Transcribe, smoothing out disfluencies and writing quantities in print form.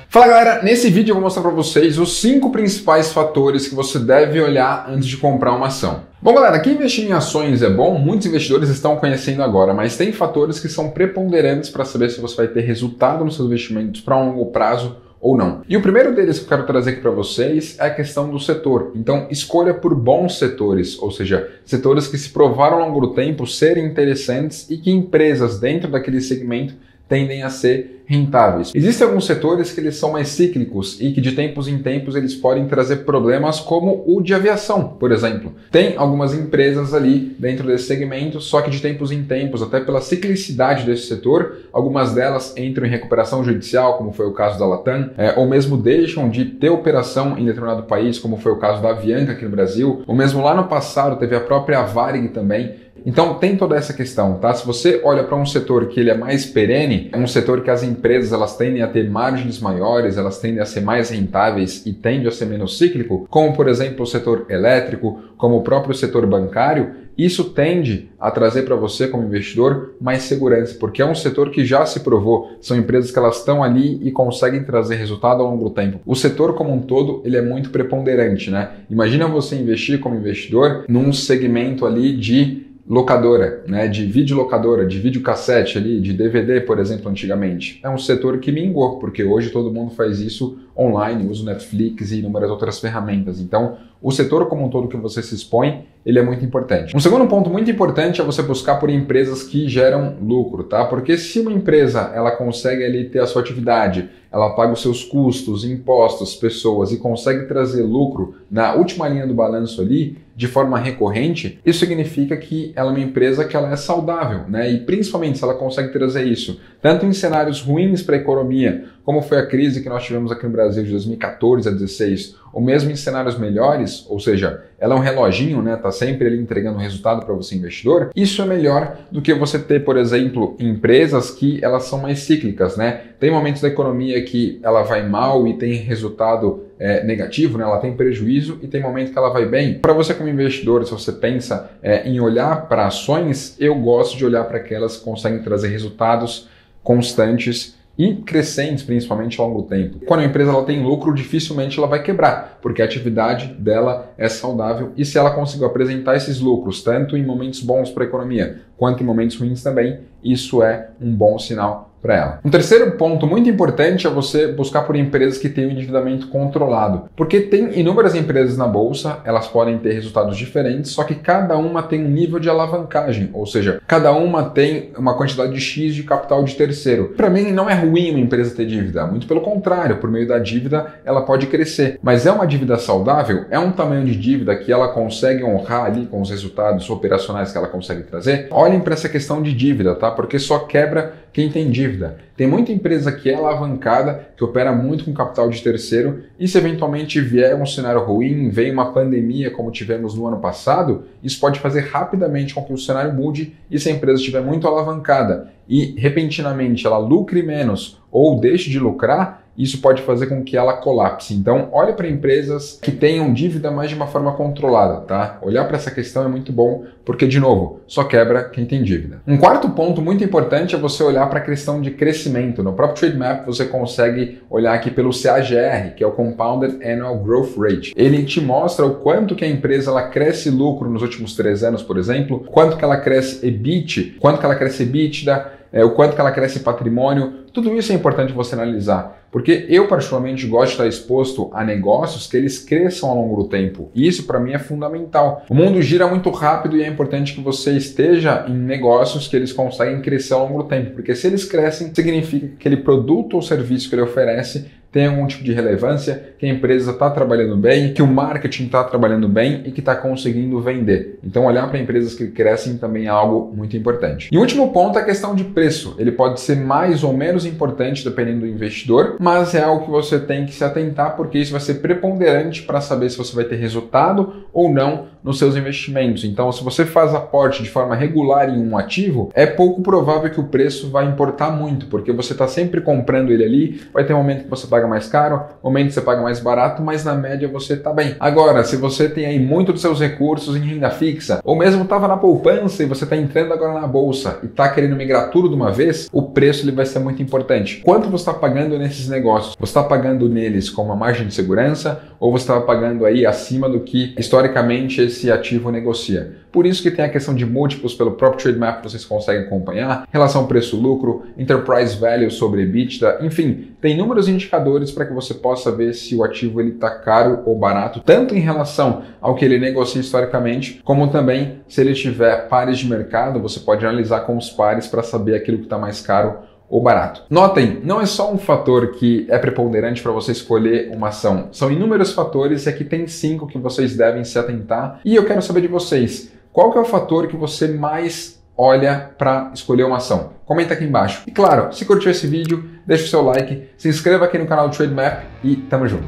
Fala galera, nesse vídeo eu vou mostrar para vocês os 5 principais fatores que você deve olhar antes de comprar uma ação. Bom galera, que investir em ações é bom, muitos investidores estão conhecendo agora, mas tem fatores que são preponderantes para saber se você vai ter resultado nos seus investimentos para um longo prazo ou não. E o primeiro deles que eu quero trazer aqui para vocês é a questão do setor. Então, escolha por bons setores, ou seja, setores que se provaram ao longo do tempo serem interessantes e que empresas dentro daquele segmento tendem a ser rentáveis. Existem alguns setores que eles são mais cíclicos e que de tempos em tempos eles podem trazer problemas, como o de aviação, por exemplo. Tem algumas empresas ali dentro desse segmento, só que de tempos em tempos, até pela ciclicidade desse setor, algumas delas entram em recuperação judicial, como foi o caso da Latam, ou mesmo deixam de ter operação em determinado país, como foi o caso da Avianca aqui no Brasil, ou mesmo lá no passado teve a própria Varig também. Então tem toda essa questão, tá? Se você olha para um setor que ele é mais perene, é um setor que as empresas elas tendem a ter margens maiores, elas tendem a ser mais rentáveis e tende a ser menos cíclico, como por exemplo o setor elétrico, como o próprio setor bancário, isso tende a trazer para você como investidor mais segurança, porque é um setor que já se provou, são empresas que elas estão ali e conseguem trazer resultado ao longo do tempo. O setor como um todo, ele é muito preponderante, né? Imagina você investir como investidor num segmento ali de locadora, né, de videolocadora, de videocassete ali, de DVD, por exemplo, antigamente. É um setor que mingou, porque hoje todo mundo faz isso online, usa o Netflix e inúmeras outras ferramentas. Então, o setor como um todo que você se expõe, ele é muito importante. Um segundo ponto muito importante é você buscar por empresas que geram lucro, tá? Porque se uma empresa, ela consegue ali ter a sua atividade, ela paga os seus custos, impostos, pessoas e consegue trazer lucro na última linha do balanço ali, de forma recorrente, isso significa que ela é uma empresa que ela é saudável, né? E principalmente se ela consegue trazer isso, tanto em cenários ruins para a economia, como foi a crise que nós tivemos aqui no Brasil de 2014 a 2016, ou mesmo em cenários melhores, ou seja, ela é um reloginho, né? Tá sempre ali entregando resultado para você investidor. Isso é melhor do que você ter, por exemplo, empresas que elas são mais cíclicas, né? Tem momentos da economia que ela vai mal e tem resultado negativo, né? Ela tem prejuízo, e tem momento que ela vai bem. Para você como investidor, se você pensa em olhar para ações, eu gosto de olhar para aquelas que conseguem trazer resultados constantes e crescentes, principalmente ao longo do tempo. Quando a empresa ela tem lucro, dificilmente ela vai quebrar, porque a atividade dela é saudável, e se ela conseguir apresentar esses lucros, tanto em momentos bons para a economia, quanto em momentos ruins também, isso é um bom sinal para ela. Um terceiro ponto muito importante é você buscar por empresas que tenham endividamento controlado, porque tem inúmeras empresas na bolsa, elas podem ter resultados diferentes, só que cada uma tem um nível de alavancagem, ou seja, cada uma tem uma quantidade de X de capital de terceiro. Para mim não é ruim uma empresa ter dívida, muito pelo contrário, por meio da dívida ela pode crescer, mas é uma dívida saudável? É um tamanho de dívida que ela consegue honrar ali com os resultados operacionais que ela consegue trazer? Olhem para essa questão de dívida, tá? Porque só quebra quem tem dívida. Tem muita empresa que é alavancada, que opera muito com capital de terceiro, e se eventualmente vier um cenário ruim, vem uma pandemia como tivemos no ano passado, isso pode fazer rapidamente com que o cenário mude, e se a empresa estiver muito alavancada e repentinamente ela lucre menos ou deixe de lucrar, isso pode fazer com que ela colapse. Então, olhe para empresas que tenham dívida, mas de uma forma controlada, tá? Olhar para essa questão é muito bom, porque, de novo, só quebra quem tem dívida. Um quarto ponto muito importante é você olhar para a questão de crescimento. No próprio Trademap, você consegue olhar aqui pelo CAGR, que é o Compounded Annual Growth Rate. Ele te mostra o quanto que a empresa ela cresce lucro nos últimos 3 anos, por exemplo, quanto que ela cresce EBIT, quanto que ela cresce EBITDA, o quanto que ela cresce patrimônio. Tudo isso é importante você analisar, porque eu particularmente gosto de estar exposto a negócios que eles cresçam ao longo do tempo, e isso para mim é fundamental. O mundo gira muito rápido e é importante que você esteja em negócios que eles conseguem crescer ao longo do tempo, porque se eles crescem, significa que aquele produto ou serviço que ele oferece tem algum tipo de relevância, que a empresa está trabalhando bem, que o marketing está trabalhando bem e que está conseguindo vender. Então olhar para empresas que crescem também é algo muito importante. E o último ponto é a questão de preço. Ele pode ser mais ou menos importante dependendo do investidor, mas é algo que você tem que se atentar, porque isso vai ser preponderante para saber se você vai ter resultado ou não nos seus investimentos. Então, se você faz aporte de forma regular em um ativo, é pouco provável que o preço vai importar muito, porque você está sempre comprando ele ali, vai ter um momento que você paga mais caro, momento que você paga mais barato, mas na média você está bem. Agora, se você tem aí muito dos seus recursos em renda fixa, ou mesmo estava na poupança e você está entrando agora na bolsa e está querendo migrar tudo de uma vez, o preço ele vai ser muito importante. Quanto você está pagando nesses negócios? Você está pagando neles com uma margem de segurança ou você está pagando aí acima do que historicamente esse ativo negocia? Por isso que tem a questão de múltiplos pelo próprio Trademap, vocês conseguem acompanhar, relação preço-lucro, enterprise value sobre EBITDA, enfim, tem inúmeros indicadores para que você possa ver se o ativo está caro ou barato, tanto em relação ao que ele negocia historicamente, como também se ele tiver pares de mercado, você pode analisar com os pares para saber aquilo que está mais caro ou barato. Notem, não é só um fator que é preponderante para você escolher uma ação, são inúmeros fatores e aqui tem 5 que vocês devem se atentar e eu quero saber de vocês, qual que é o fator que você mais olha para escolher uma ação? Comenta aqui embaixo. E claro, se curtiu esse vídeo, deixa o seu like, se inscreva aqui no canal do Trademap e tamo junto.